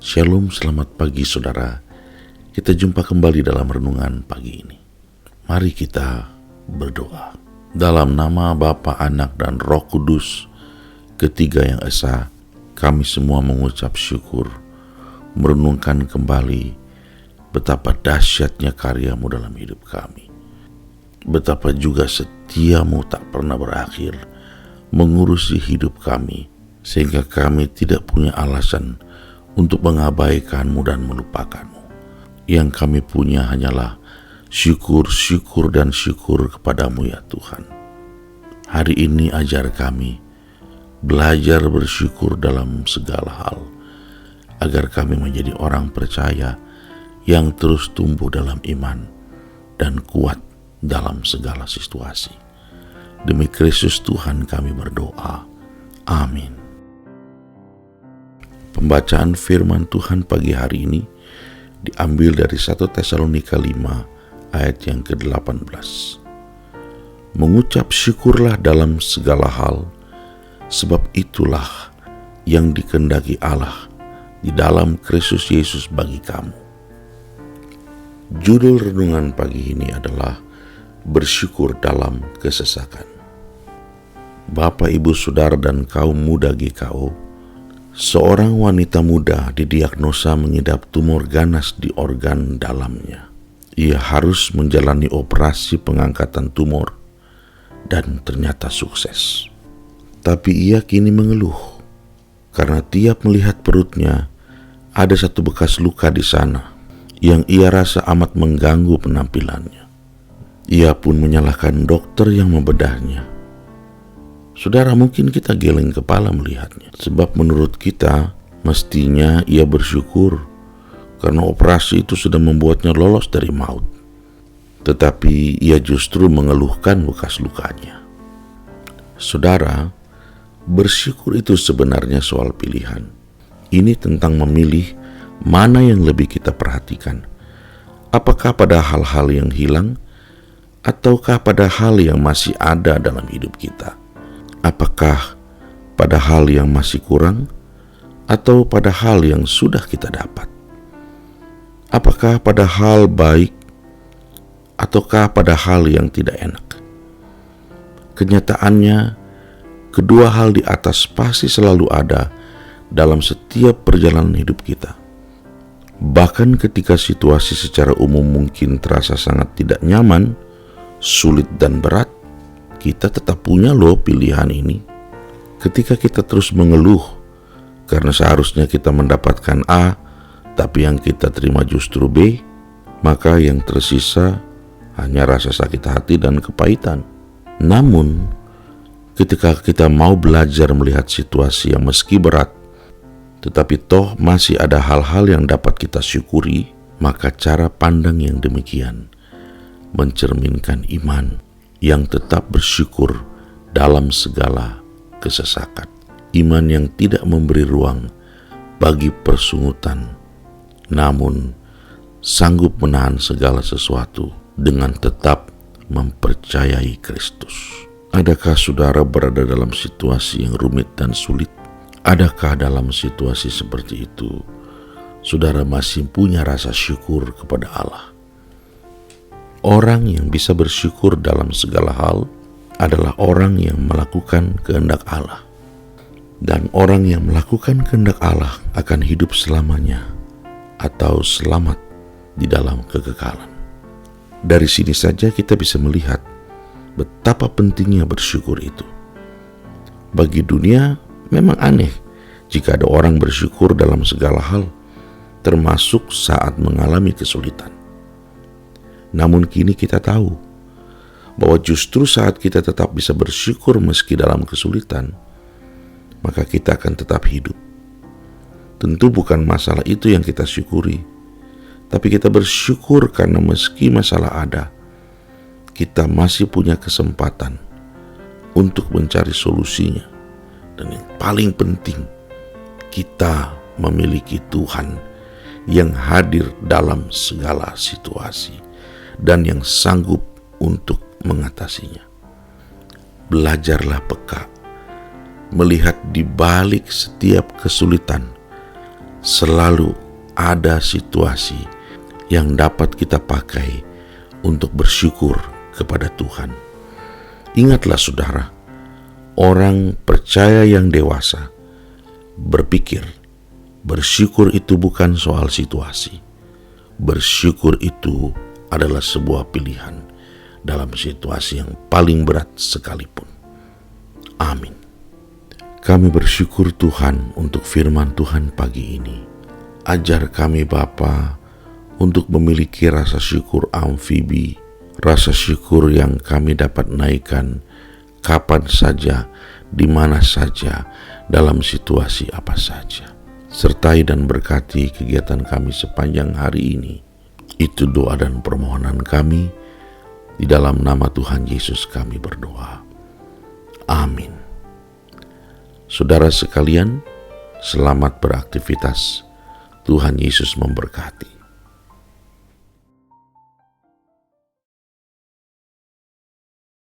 Shalom, selamat pagi saudara. Kita jumpa kembali dalam renungan pagi ini. Mari kita berdoa. Dalam nama Bapa, Anak, dan Roh Kudus, ketiga yang esa, kami semua mengucap syukur, merenungkan kembali betapa dahsyatnya karya-Mu dalam hidup kami. Betapa juga setia-Mu tak pernah berakhir mengurusi hidup kami, sehingga kami tidak punya alasan untuk mengabaikan-Mu dan melupakan-Mu. Yang kami punya hanyalah syukur dan syukur kepada-Mu ya Tuhan. Hari ini ajar kami belajar bersyukur dalam segala hal, agar kami menjadi orang percaya yang terus tumbuh dalam iman dan kuat dalam segala situasi. Demi Kristus Tuhan kami berdoa. Amin. Pembacaan firman Tuhan pagi hari ini diambil dari 1 Tesalonika 5 ayat yang ke-18. Mengucap syukurlah dalam segala hal, sebab itulah yang dikehendaki Allah di dalam Kristus Yesus bagi kamu. Judul renungan pagi ini adalah bersyukur dalam kesesakan. Bapak, Ibu, Saudara, dan kaum muda GKO, seorang wanita muda didiagnosa mengidap tumor ganas di organ dalamnya. Ia harus menjalani operasi pengangkatan tumor dan ternyata sukses. Tapi ia kini mengeluh karena tiap melihat perutnya ada satu bekas luka di sana yang ia rasa amat mengganggu penampilannya. Ia pun menyalahkan dokter yang membedahnya. Saudara, mungkin kita geleng kepala melihatnya, sebab menurut kita mestinya ia bersyukur karena operasi itu sudah membuatnya lolos dari maut. Tetapi ia justru mengeluhkan bekas lukanya. Saudara, bersyukur itu sebenarnya soal pilihan. Ini tentang memilih mana yang lebih kita perhatikan. Apakah pada hal-hal yang hilang, ataukah pada hal yang masih ada dalam hidup kita? Apakah pada hal yang masih kurang, atau pada hal yang sudah kita dapat? Apakah pada hal baik, ataukah pada hal yang tidak enak? Kenyataannya, kedua hal di atas pasti selalu ada dalam setiap perjalanan hidup kita. Bahkan ketika situasi secara umum mungkin terasa sangat tidak nyaman, sulit dan berat, kita tetap punya loh pilihan ini. Ketika kita terus mengeluh karena seharusnya kita mendapatkan A, tapi yang kita terima justru B, maka yang tersisa hanya rasa sakit hati dan kepahitan. Namun, ketika kita mau belajar melihat situasi yang meski berat, tetapi toh masih ada hal-hal yang dapat kita syukuri, maka cara pandang yang demikian mencerminkan iman yang tetap bersyukur dalam segala kesesakan. Iman yang tidak memberi ruang bagi persungutan, namun sanggup menahan segala sesuatu dengan tetap mempercayai Kristus. Adakah saudara berada dalam situasi yang rumit dan sulit? Adakah dalam situasi seperti itu saudara masih punya rasa syukur kepada Allah? Orang yang bisa bersyukur dalam segala hal adalah orang yang melakukan kehendak Allah. Dan orang yang melakukan kehendak Allah akan hidup selamanya atau selamat di dalam kekekalan. Dari sini saja kita bisa melihat betapa pentingnya bersyukur itu. Bagi dunia memang aneh jika ada orang bersyukur dalam segala hal, termasuk saat mengalami kesulitan. Namun kini kita tahu bahwa justru saat kita tetap bisa bersyukur meski dalam kesulitan, maka kita akan tetap hidup. Tentu bukan masalah itu yang kita syukuri, tapi kita bersyukur karena meski masalah ada, kita masih punya kesempatan untuk mencari solusinya. Dan yang paling penting, kita memiliki Tuhan yang hadir dalam segala situasi dan yang sanggup untuk mengatasinya. Belajarlah peka, melihat di balik setiap kesulitan selalu ada situasi yang dapat kita pakai untuk bersyukur kepada Tuhan. Ingatlah saudara, orang percaya yang dewasa berpikir bersyukur itu bukan soal situasi. Bersyukur itu adalah sebuah pilihan dalam situasi yang paling berat sekalipun. Amin. Kami bersyukur Tuhan untuk firman Tuhan pagi ini. Ajar kami Bapa untuk memiliki rasa syukur amfibi, rasa syukur yang kami dapat naikkan kapan saja, di mana saja, dalam situasi apa saja. Sertai dan berkati kegiatan kami sepanjang hari ini. Itu doa dan permohonan kami. Di dalam nama Tuhan Yesus kami berdoa. Amin. Saudara sekalian, selamat beraktivitas. Tuhan Yesus memberkati.